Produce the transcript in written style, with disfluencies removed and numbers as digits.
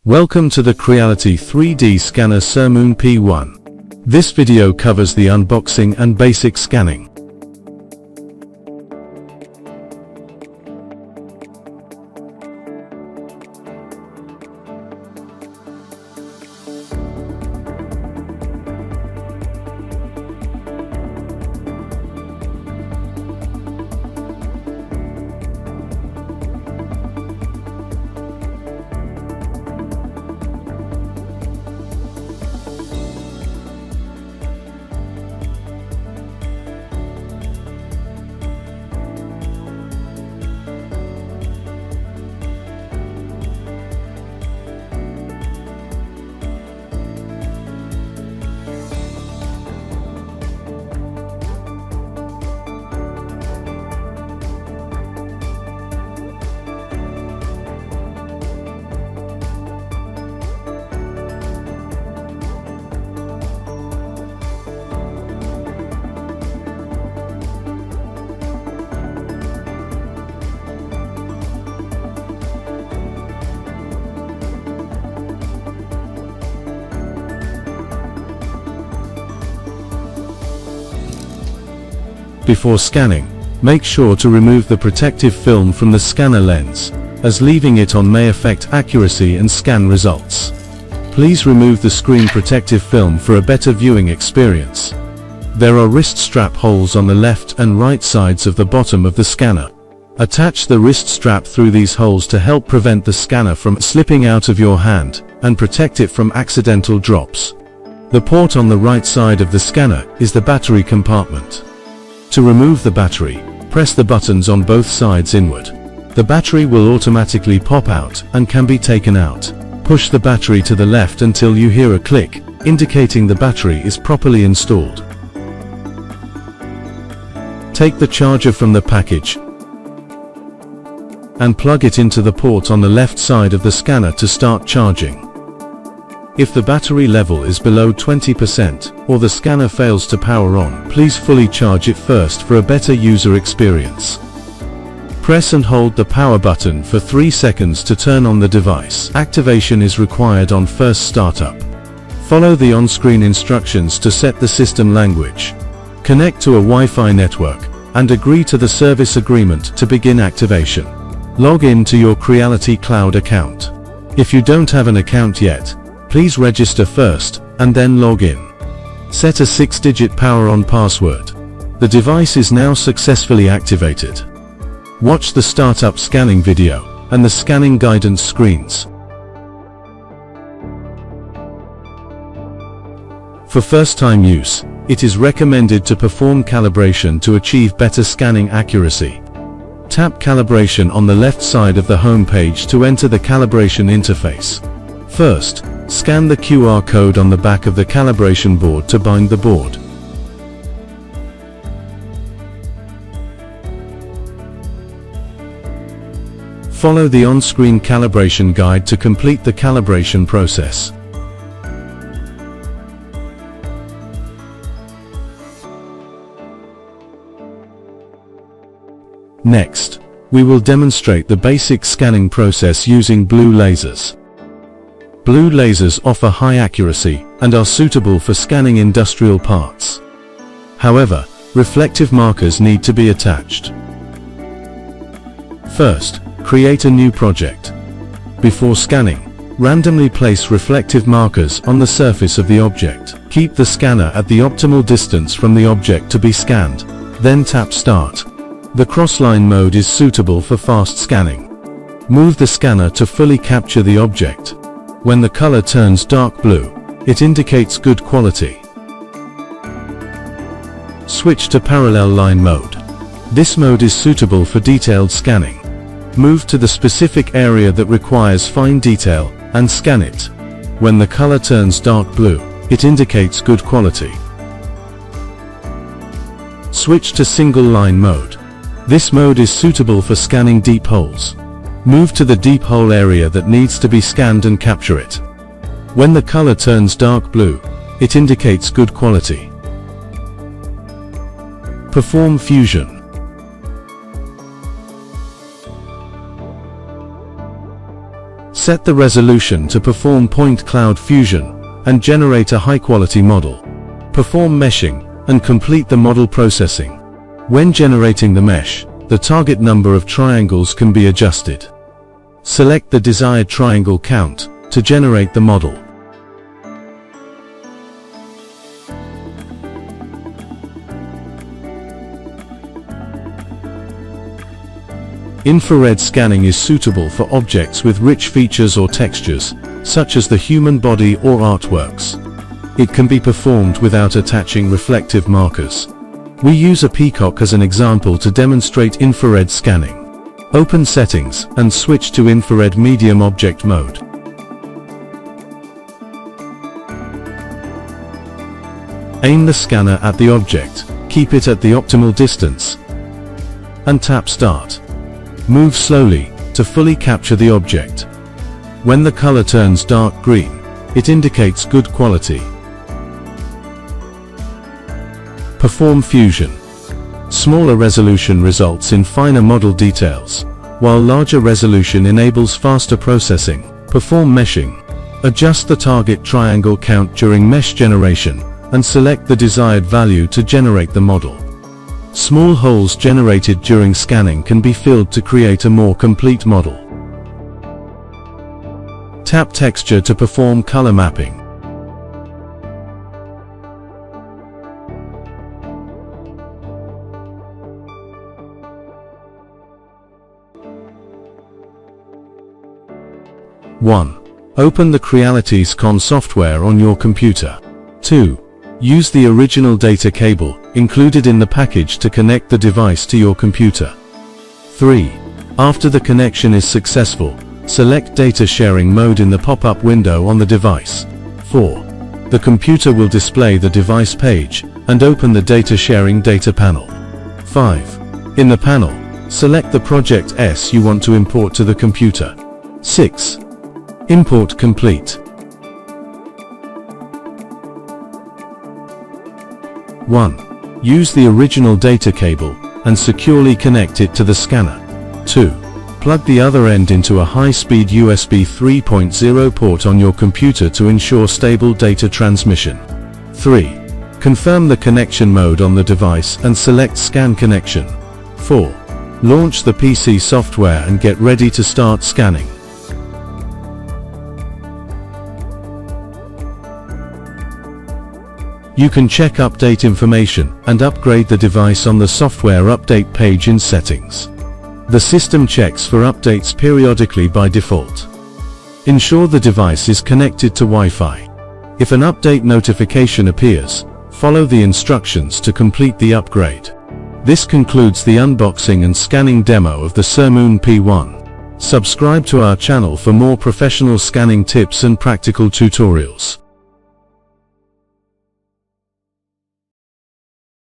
Welcome to the Creality 3D Scanner Sermoon P1. This video covers the unboxing and basic scanning. Before scanning, make sure to remove the protective film from the scanner lens, as leaving it on may affect accuracy and scan results. Please remove the screen protective film for a better viewing experience. There are wrist strap holes on the left and right sides of the bottom of the scanner. Attach the wrist strap through these holes to help prevent the scanner from slipping out of your hand, and protect it from accidental drops. The port on the right side of the scanner is the battery compartment. To remove the battery, press the buttons on both sides inward. The battery will automatically pop out and can be taken out. Push the battery to the left until you hear a click, indicating the battery is properly installed. Take the charger from the package and plug it into the port on the left side of the scanner to start charging. If the battery level is below 20% or the scanner fails to power on, please fully charge it first for a better user experience. Press and hold the power button for 3 seconds to turn on the device. Activation is required on first startup. Follow the on-screen instructions to set the system language. Connect to a Wi-Fi network and agree to the service agreement to begin activation. Log in to your Creality Cloud account. If you don't have an account yet, please register first, and then log in. Set a 6-digit power-on password. The device is now successfully activated. Watch the startup scanning video, and the scanning guidance screens. For first-time use, it is recommended to perform calibration to achieve better scanning accuracy. Tap Calibration on the left side of the home page to enter the calibration interface. First, scan the QR code on the back of the calibration board to bind the board. Follow the on-screen calibration guide to complete the calibration process. Next, we will demonstrate the basic scanning process using blue lasers. Blue lasers offer high accuracy and are suitable for scanning industrial parts. However, reflective markers need to be attached. First, create a new project. Before scanning, randomly place reflective markers on the surface of the object. Keep the scanner at the optimal distance from the object to be scanned, then tap Start. The crossline mode is suitable for fast scanning. Move the scanner to fully capture the object. When the color turns dark blue, it indicates good quality. Switch to parallel line mode. This mode is suitable for detailed scanning. Move to the specific area that requires fine detail and scan it. When the color turns dark blue, it indicates good quality. Switch to single line mode. This mode is suitable for scanning deep holes. Move to the deep hole area that needs to be scanned and capture it. When the color turns dark blue, it indicates good quality. Perform fusion. Set the resolution to perform point cloud fusion and generate a high-quality model. Perform meshing and complete the model processing. When generating the mesh, the target number of triangles can be adjusted. Select the desired triangle count to generate the model. Infrared scanning is suitable for objects with rich features or textures, such as the human body or artworks. It can be performed without attaching reflective markers. We use a peacock as an example to demonstrate infrared scanning. Open Settings and switch to Infrared Medium Object Mode. Aim the scanner at the object, keep it at the optimal distance, and tap Start. Move slowly to fully capture the object. When the color turns dark green, it indicates good quality. Perform fusion. Smaller resolution results in finer model details, while larger resolution enables faster processing. Perform meshing. Adjust the target triangle count during mesh generation, and select the desired value to generate the model. Small holes generated during scanning can be filled to create a more complete model. Tap Texture to perform color mapping. One. Open the Creality's Con software on your computer. 2. Use the original data cable included in the package to connect the device to your computer. 3. After the connection is successful, select Data Sharing Mode in the pop-up window on the device. 4. The computer will display the device page and open the Data Sharing data panel. 5. In the panel, select the project S you want to import to the computer. 6. Import complete. 1. Use the original data cable and securely connect it to the scanner. 2. Plug the other end into a high-speed USB 3.0 port on your computer to ensure stable data transmission. 3. Confirm the connection mode on the device and select Scan Connection. 4. Launch the PC software and get ready to start scanning. You can check update information and upgrade the device on the software update page in Settings. The system checks for updates periodically by default. Ensure the device is connected to Wi-Fi. If an update notification appears, follow the instructions to complete the upgrade. This concludes the unboxing and scanning demo of the Sermoon P1. Subscribe to our channel for more professional scanning tips and practical tutorials.